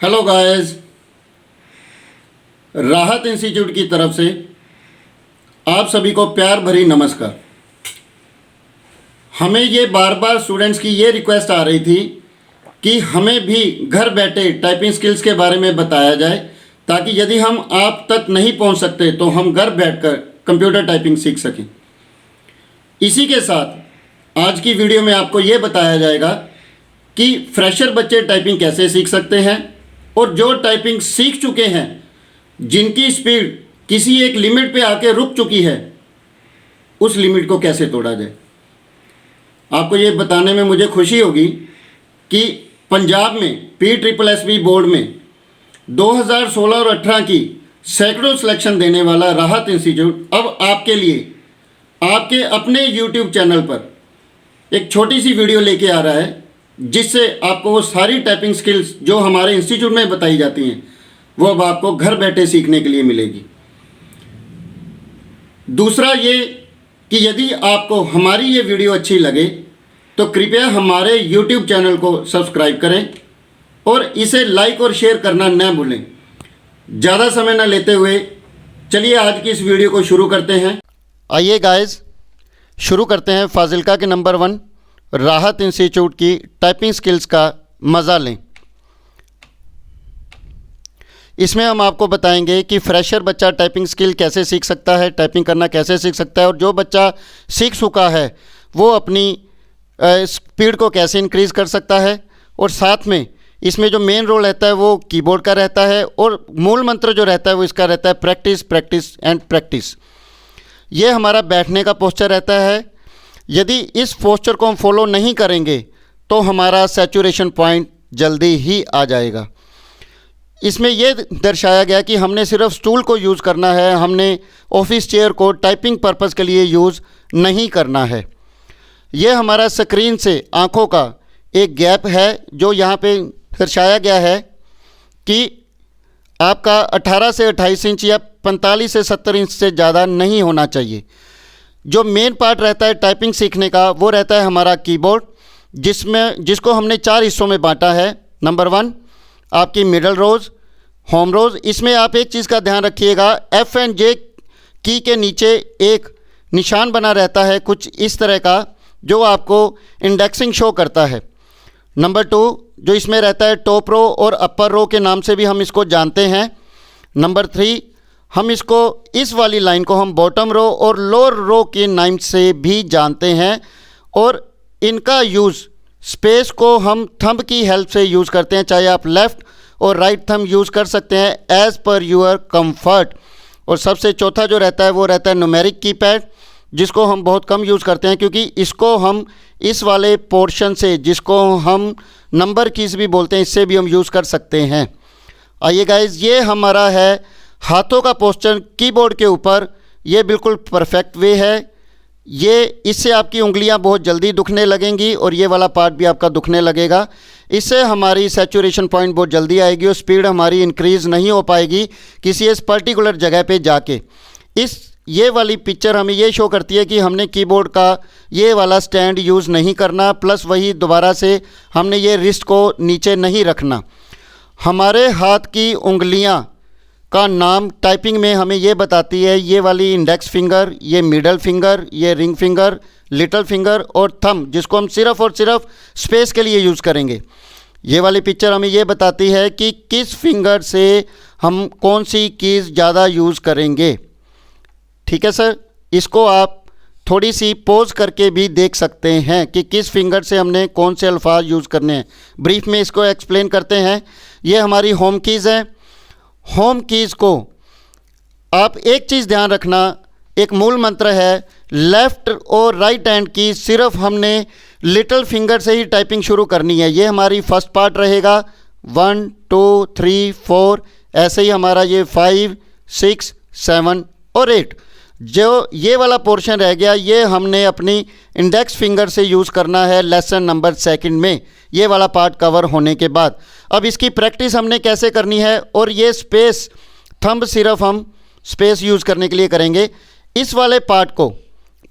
Hello guys, राहत institute की तरफ से आप सभी को प्यार भरी नमस्कार। हमें ये बार बार स्टूडेंट्स की ये रिक्वेस्ट आ रही थी कि हमें भी घर बैठे टाइपिंग स्किल्स के बारे में बताया जाए, ताकि यदि हम आप तक नहीं पहुंच सकते तो हम घर बैठकर कंप्यूटर टाइपिंग सीख सकें। इसी के साथ आज की वीडियो में आपको ये बताया जाएगा कि फ्रेशर बच्चे टाइपिंग कैसे सीख सकते हैं और जो टाइपिंग सीख चुके हैं, जिनकी स्पीड किसी एक लिमिट पे आके रुक चुकी है, उस लिमिट को कैसे तोड़ा जाए। आपको ये बताने में मुझे खुशी होगी कि पंजाब में PSSB बोर्ड में 2016 और 18 की सैकड़ों सिलेक्शन देने वाला राहत इंस्टीट्यूट अब आपके लिए आपके अपने YouTube चैनल पर एक छोटी सी वीडियो लेके आ रहा है, जिससे आपको वो सारी टाइपिंग स्किल्स जो हमारे इंस्टीट्यूट में बताई जाती हैं वो अब आपको घर बैठे सीखने के लिए मिलेगी। दूसरा ये कि यदि आपको हमारी ये वीडियो अच्छी लगे तो कृपया हमारे YouTube चैनल को सब्सक्राइब करें और इसे लाइक और शेयर करना न भूलें। ज़्यादा समय न लेते हुए चलिए आज की इस वीडियो को शुरू करते हैं। आइए गाइस, शुरू करते हैं फाजिल्का के नंबर 1 राहत इंस्टीट्यूट की टाइपिंग स्किल्स का मज़ा लें। इसमें हम आपको बताएंगे कि फ्रेशर बच्चा टाइपिंग स्किल कैसे सीख सकता है, टाइपिंग करना कैसे सीख सकता है, और जो बच्चा सीख चुका है वो अपनी स्पीड को कैसे इंक्रीज़ कर सकता है। और साथ में इसमें जो मेन रोल रहता है वो कीबोर्ड का रहता है, और मूल मंत्र जो रहता है वो इसका रहता है प्रैक्टिस प्रैक्टिस एंड प्रैक्टिस। ये हमारा बैठने का पोस्चर रहता है। यदि इस पोस्चर को हम फॉलो नहीं करेंगे तो हमारा सैचुरेशन पॉइंट जल्दी ही आ जाएगा। इसमें यह दर्शाया गया कि हमने सिर्फ स्टूल को यूज़ करना है, हमने ऑफिस चेयर को टाइपिंग पर्पज़ के लिए यूज़ नहीं करना है। यह हमारा स्क्रीन से आँखों का एक गैप है जो यहाँ पे दर्शाया गया है कि आपका 18 से 28 इंच या 45 से 70 इंच से ज़्यादा नहीं होना चाहिए। जो मेन पार्ट रहता है टाइपिंग सीखने का वो रहता है हमारा कीबोर्ड, जिसको हमने 4 हिस्सों में बांटा है। नंबर 1 आपकी मिडल रोज़, होम रोज़। इसमें आप एक चीज़ का ध्यान रखिएगा, F एंड J की के नीचे एक निशान बना रहता है कुछ इस तरह का, जो आपको इंडेक्सिंग शो करता है। नंबर 2 जो इसमें रहता है टॉप रो और अपर रो के नाम से भी हम इसको जानते हैं। नंबर 3 हम इसको इस वाली लाइन को हम बॉटम रो और लोअर रो के नाम से भी जानते हैं, और इनका यूज़ स्पेस को हम थंब की हेल्प से यूज़ करते हैं। चाहे आप लेफ़्ट और राइट थंब यूज़ कर सकते हैं एज़ पर योर कंफर्ट। और सबसे चौथा जो रहता है वो रहता है न्यूमेरिक कीपैड, जिसको हम बहुत कम यूज़ करते हैं, क्योंकि इसको हम इस वाले पोर्शन से, जिसको हम नंबर कीज़ भी बोलते हैं, इससे भी हम यूज़ कर सकते हैं। आइए गाइस, ये हमारा है हाथों का पोस्चर कीबोर्ड के ऊपर। ये बिल्कुल परफेक्ट वे है। ये इससे आपकी उंगलियां बहुत जल्दी दुखने लगेंगी और ये वाला पार्ट भी आपका दुखने लगेगा। इससे हमारी सैचुरेशन पॉइंट बहुत जल्दी आएगी और स्पीड हमारी इंक्रीज़ नहीं हो पाएगी किसी इस पर्टिकुलर जगह पे जाके। ये वाली पिक्चर हमें ये शो करती है कि हमने कीबोर्ड का ये वाला स्टैंड यूज़ नहीं करना, प्लस वही दोबारा से हमने ये रिस्ट को नीचे नहीं रखना। हमारे हाथ की उंगलियां का नाम टाइपिंग में हमें ये बताती है, ये वाली इंडेक्स फिंगर, ये मिडल फिंगर, ये रिंग फिंगर, लिटिल फिंगर और थंब, जिसको हम सिर्फ़ और सिर्फ स्पेस के लिए यूज़ करेंगे। ये वाली पिक्चर हमें ये बताती है कि किस फिंगर से हम कौन सी कीज़ ज़्यादा यूज़ करेंगे। ठीक है सर, इसको आप थोड़ी सी पोज करके भी देख सकते हैं कि किस फिंगर से हमने कौन से अल्फाज यूज़ करने हैं। ब्रीफ में इसको एक्सप्लेन करते हैं। ये हमारी होम कीज़ है। होम कीज़ को आप एक चीज़ ध्यान रखना, एक मूल मंत्र है, लेफ़्ट और राइट हैंड की सिर्फ हमने लिटिल फिंगर से ही टाइपिंग शुरू करनी है। ये हमारी फर्स्ट पार्ट रहेगा, 1 2 3 4, ऐसे ही हमारा ये 5 6 7 और 8। जो ये वाला पोर्शन रह गया ये हमने अपनी इंडेक्स फिंगर से यूज़ करना है लेसन नंबर 2 में, ये वाला पार्ट कवर होने के बाद। अब इसकी प्रैक्टिस हमने कैसे करनी है, और ये स्पेस थंब सिर्फ हम स्पेस यूज़ करने के लिए करेंगे। इस वाले पार्ट को,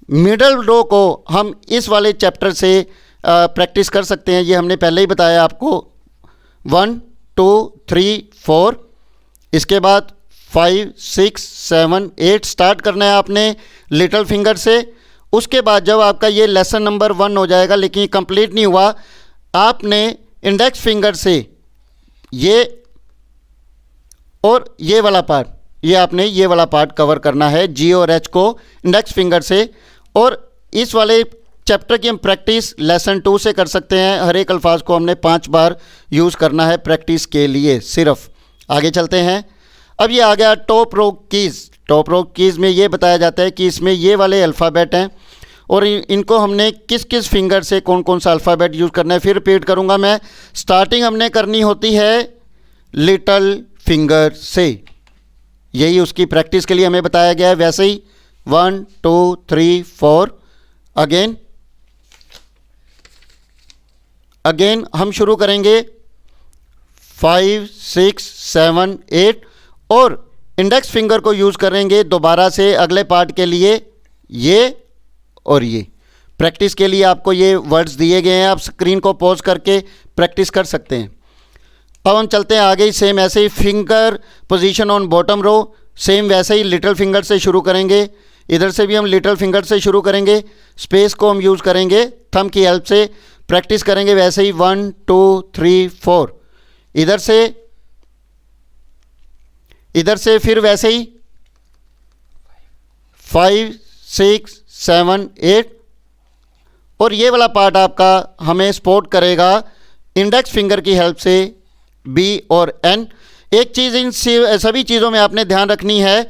मिडल रो को हम इस वाले चैप्टर से प्रैक्टिस कर सकते हैं। ये हमने पहले ही बताया आपको, 1 2 3 4, इसके बाद 5 6 7 8 स्टार्ट करना है आपने लिटिल फिंगर से। उसके बाद जब आपका ये लेसन नंबर 1 हो जाएगा, लेकिन कंप्लीट नहीं हुआ, आपने इंडेक्स फिंगर से ये और ये वाला पार्ट, ये आपने ये वाला पार्ट कवर करना है, जी और एच को इंडेक्स फिंगर से। और इस वाले चैप्टर की हम प्रैक्टिस लेसन 2 से कर सकते हैं। हर एक अल्फाज को हमने 5 बार यूज़ करना है प्रैक्टिस के लिए सिर्फ। आगे चलते हैं। अब ये आ गया top row keys. Top row keys में ये बताया जाता है कि इसमें ये वाले अल्फ़ाबेट हैं और इनको हमने किस किस फिंगर से कौन कौन सा अल्फ़ाबेट यूज़ करना है। फिर रिपीट करूँगा मैं, स्टार्टिंग हमने करनी होती है लिटिल फिंगर से, यही उसकी प्रैक्टिस के लिए हमें बताया गया है। वैसे ही 1 2 3 4 अगेन हम शुरू करेंगे 5 6 7 8 और इंडेक्स फिंगर को यूज़ करेंगे दोबारा से अगले पार्ट के लिए, ये और ये। प्रैक्टिस के लिए आपको ये वर्ड्स दिए गए हैं, आप स्क्रीन को पॉज करके प्रैक्टिस कर सकते हैं। अब हम चलते हैं आगे। सेम ऐसे ही finger position on bottom row, same वैसे ही लिटिल फिंगर से शुरू करेंगे। इधर से भी हम लिटिल फिंगर से शुरू करेंगे, स्पेस को हम यूज़ करेंगे थंब की हेल्प से। प्रैक्टिस करेंगे वैसे ही 1 2 3 4, इधर से फिर वैसे ही 5 6 7 8। और ये वाला पार्ट आपका हमें सपोर्ट करेगा इंडेक्स फिंगर की हेल्प से, बी और एन। एक चीज़ इन सभी चीज़ों में आपने ध्यान रखनी है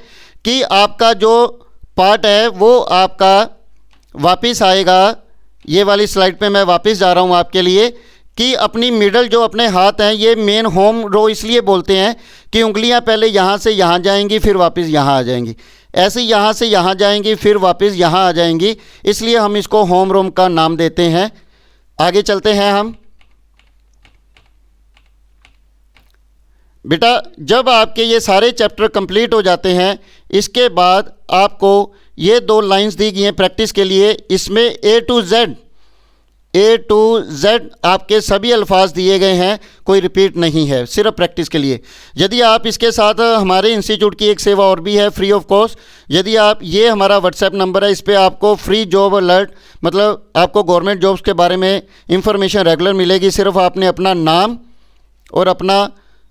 कि आपका जो पार्ट है वो आपका वापस आएगा। ये वाली स्लाइड पे मैं वापस जा रहा हूँ आपके लिए कि अपनी मिडल जो अपने हाथ हैं, ये मेन होम रो इसलिए बोलते हैं कि उंगलियां पहले यहाँ से यहाँ जाएंगी फिर वापस यहाँ आ जाएंगी, ऐसे यहाँ से यहाँ जाएंगी फिर वापस यहाँ आ जाएंगी, इसलिए हम इसको होम रो का नाम देते हैं। आगे चलते हैं हम। बेटा जब आपके ये सारे चैप्टर कंप्लीट हो जाते हैं, इसके बाद आपको ये 2 लाइंस दी गई हैं प्रैक्टिस के लिए। इसमें ए टू जेड आपके सभी अल्फाज दिए गए हैं, कोई रिपीट नहीं है, सिर्फ प्रैक्टिस के लिए। यदि आप इसके साथ हमारे इंस्टीट्यूट की एक सेवा और भी है फ्री ऑफ कॉस्ट। यदि आप, ये हमारा व्हाट्सएप नंबर है, इस पर आपको फ्री जॉब अलर्ट, मतलब आपको गवर्नमेंट जॉब्स के बारे में इंफॉर्मेशन रेगुलर मिलेगी। सिर्फ आपने अपना नाम और अपना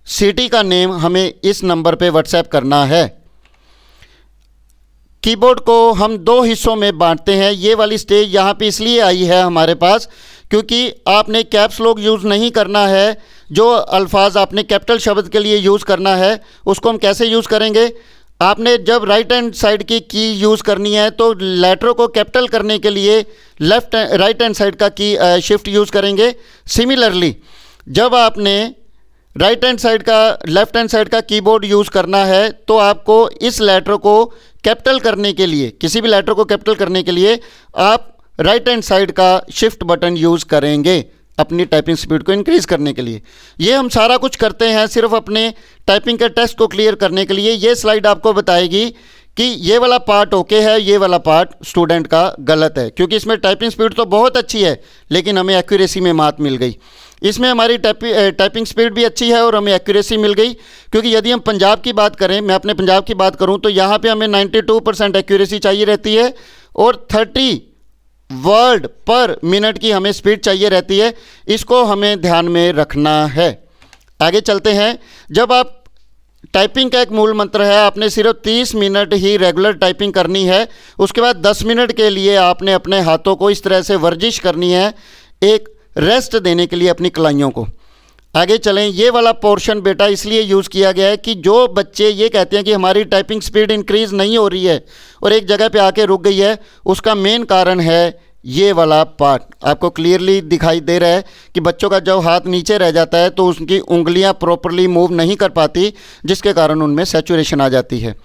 सिटी का नेम हमें इस नंबर पे व्हाट्सएप करना है। कीबोर्ड को हम 2 हिस्सों में बांटते हैं। ये वाली स्टेज यहाँ पे इसलिए आई है हमारे पास क्योंकि आपने कैप्स लॉक यूज़ नहीं करना है। जो अल्फाज आपने कैपिटल शब्द के लिए यूज़ करना है उसको हम कैसे यूज़ करेंगे। आपने जब राइट हैंड साइड की यूज़ करनी है तो लेटर को कैपिटल करने के लिए राइट हैंड साइड का की शिफ्ट यूज़ करेंगे। सिमिलरली जब आपने राइट हैंड साइड का लेफ्ट हैंड साइड का कीबोर्ड यूज़ करना है तो आपको इस लेटर को कैपिटल करने के लिए, किसी भी लेटर को कैपिटल करने के लिए आप राइट हैंड साइड का शिफ्ट बटन यूज़ करेंगे अपनी टाइपिंग स्पीड को इंक्रीज़ करने के लिए। ये हम सारा कुछ करते हैं सिर्फ अपने टाइपिंग के टेस्ट को क्लियर करने के लिए। ये स्लाइड आपको बताएगी कि ये वाला पार्ट ओके है, ये वाला पार्ट स्टूडेंट का गलत है, क्योंकि इसमें टाइपिंग स्पीड तो बहुत अच्छी है लेकिन हमें एक्यूरेसी में मात मिल गई। इसमें हमारी टाइपिंग स्पीड भी अच्छी है और हमें एक्यूरेसी मिल गई, क्योंकि यदि हम पंजाब की बात करें, मैं अपने पंजाब की बात करूं तो यहाँ पे हमें 92% एक्यूरेसी चाहिए रहती है और 30 वर्ड पर मिनट की हमें स्पीड चाहिए रहती है। इसको हमें ध्यान में रखना है। आगे चलते हैं। जब आप टाइपिंग का एक मूल मंत्र है, आपने सिर्फ 30 मिनट ही रेगुलर टाइपिंग करनी है। उसके बाद 10 मिनट के लिए आपने अपने हाथों को इस तरह से वर्जिश करनी है, एक रेस्ट देने के लिए अपनी कलाइयों को। आगे चलें। ये वाला पोर्शन बेटा इसलिए यूज़ किया गया है कि जो बच्चे ये कहते हैं कि हमारी टाइपिंग स्पीड इंक्रीज़ नहीं हो रही है और एक जगह पे आके रुक गई है, उसका मेन कारण है ये वाला पार्ट। आपको क्लियरली दिखाई दे रहा है कि बच्चों का जब हाथ नीचे रह जाता है तो उनकी उंगलियां प्रॉपरली मूव नहीं कर पाती, जिसके कारण उनमें सैचुरेशन आ जाती है।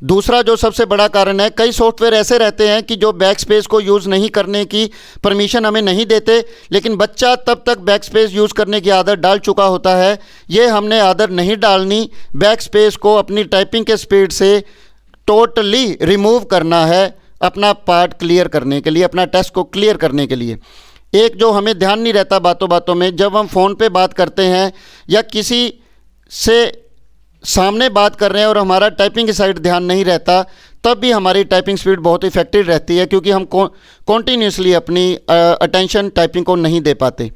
दूसरा जो सबसे बड़ा कारण है, कई सॉफ्टवेयर ऐसे रहते हैं कि जो बैक स्पेस को यूज़ नहीं करने की परमिशन हमें नहीं देते, लेकिन बच्चा तब तक बैक स्पेस यूज़ करने की आदत डाल चुका होता है। ये हमने आदत नहीं डालनी। बैक स्पेस को अपनी टाइपिंग के स्पीड से टोटली रिमूव करना है अपना पार्ट क्लियर करने के लिए, अपना टेस्ट को क्लियर करने के लिए। एक जो हमें ध्यान नहीं रहता बातों बातों में, जब हम फ़ोन पे बात करते हैं या किसी से सामने बात कर रहे हैं और हमारा टाइपिंग की साइड ध्यान नहीं रहता, तब भी हमारी टाइपिंग स्पीड बहुत इफेक्टिव रहती है, क्योंकि हम कॉन्टीन्यूसली अपनी अटेंशन टाइपिंग को नहीं दे पाते।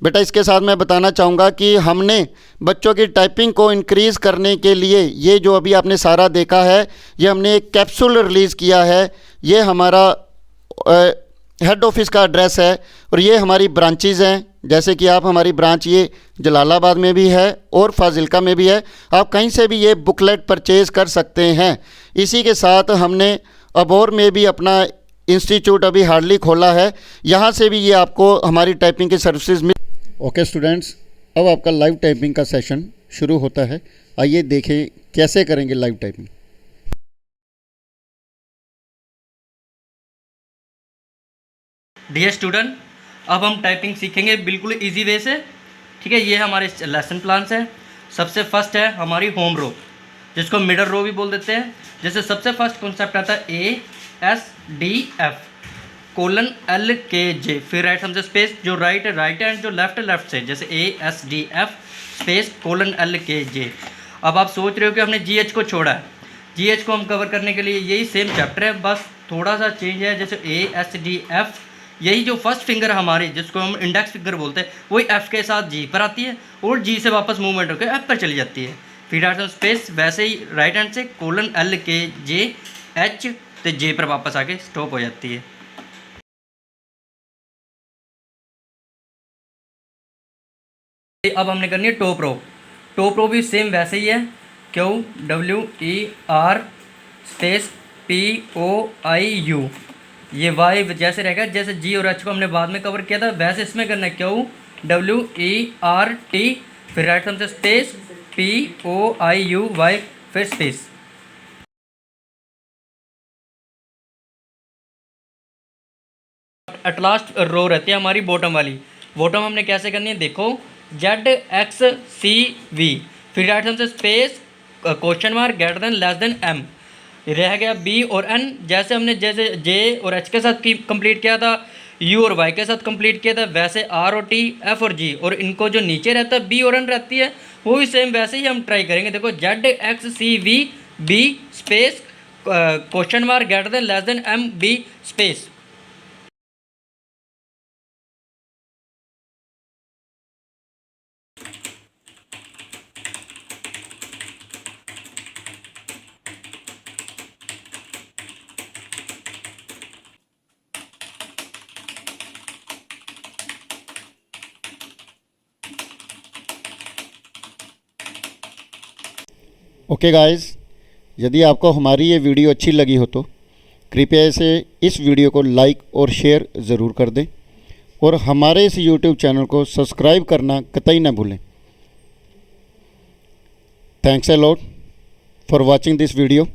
बेटा इसके साथ मैं बताना चाहूँगा कि हमने बच्चों की टाइपिंग को इंक्रीज़ करने के लिए ये जो अभी आपने सारा देखा है, ये हमने एक कैप्सूल रिलीज़ किया है। ये हमारा हेड ऑफिस का एड्रेस है और ये हमारी ब्रांचेज़ हैं। जैसे कि आप हमारी ब्रांच ये जलालाबाद में भी है और फाजिल्का में भी है। आप कहीं से भी ये बुकलेट परचेज़ कर सकते हैं। इसी के साथ हमने अबोर में भी अपना इंस्टीट्यूट अभी हार्डली खोला है, यहाँ से भी ये आपको हमारी टाइपिंग की सर्विसेज मिल। ओके स्टूडेंट्स, अब आपका लाइव टाइपिंग का सेशन शुरू होता है। आइए देखें कैसे करेंगे लाइव टाइपिंग। डियर स्टूडेंट, अब हम टाइपिंग सीखेंगे बिल्कुल इजी वे से। ठीक है, ये हमारे लेसन प्लान्स है। सबसे फर्स्ट है हमारी होम रो, जिसको मिडल रो भी बोल देते हैं। जैसे सबसे फर्स्ट कॉन्सेप्ट आता है ASDF कोलन LKJ, फिर राइट हमसे स्पेस, जो राइट है राइट हैंड, जो लेफ्ट है लेफ्ट से, जैसे ASDF स्पेस कोलन LKJ। अब आप सोच रहे हो कि हमने GH को छोड़ा है। GH को हम कवर करने के लिए यही सेम चैप्टर है, बस थोड़ा सा चेंज है। जैसे ASDF, यही जो फर्स्ट फिंगर हमारी जिसको हम इंडेक्स फिंगर बोलते हैं, वही F के साथ G पर आती है और G से वापस मूवमेंट होकर F पर चली जाती है। फिर राइट हैंड स्पेस, वैसे ही राइट हैंड से कोलन LKJ H तो J पर वापस आके स्टॉप हो जाती है। अब हमने करनी है टॉप रो। टॉप रो भी सेम वैसे ही है, QWER स्पेस POIU। ये वाई जैसे रहेगा, जैसे G और H को हमने बाद में कवर किया था, वैसे इसमें करना है QWERT, फिर राइट हमसे स्पेस POIUY, फिर स्पेस। एट लास्ट रो रहती है हमारी बॉटम वाली। बॉटम हमने कैसे करनी है, देखो ZXCV, फिर राइट हैंड से space question mark greater than less than M, रह गया B और N। जैसे हमने जैसे J और H के साथ कंप्लीट किया था, U और Y के साथ कंप्लीट किया था, वैसे R और T, F और G, और इनको जो नीचे रहता है B और N रहती है, वो भी सेम वैसे ही हम ट्राई करेंगे। देखो ZXCV B space question mark greater than less than M B space. Okay guys, यदि आपको हमारी ये वीडियो अच्छी लगी हो तो कृपया इस वीडियो को लाइक और शेयर ज़रूर कर दें और हमारे इस यूट्यूब चैनल को सब्सक्राइब करना कतई ना भूलें। Thanks a lot for watching this video.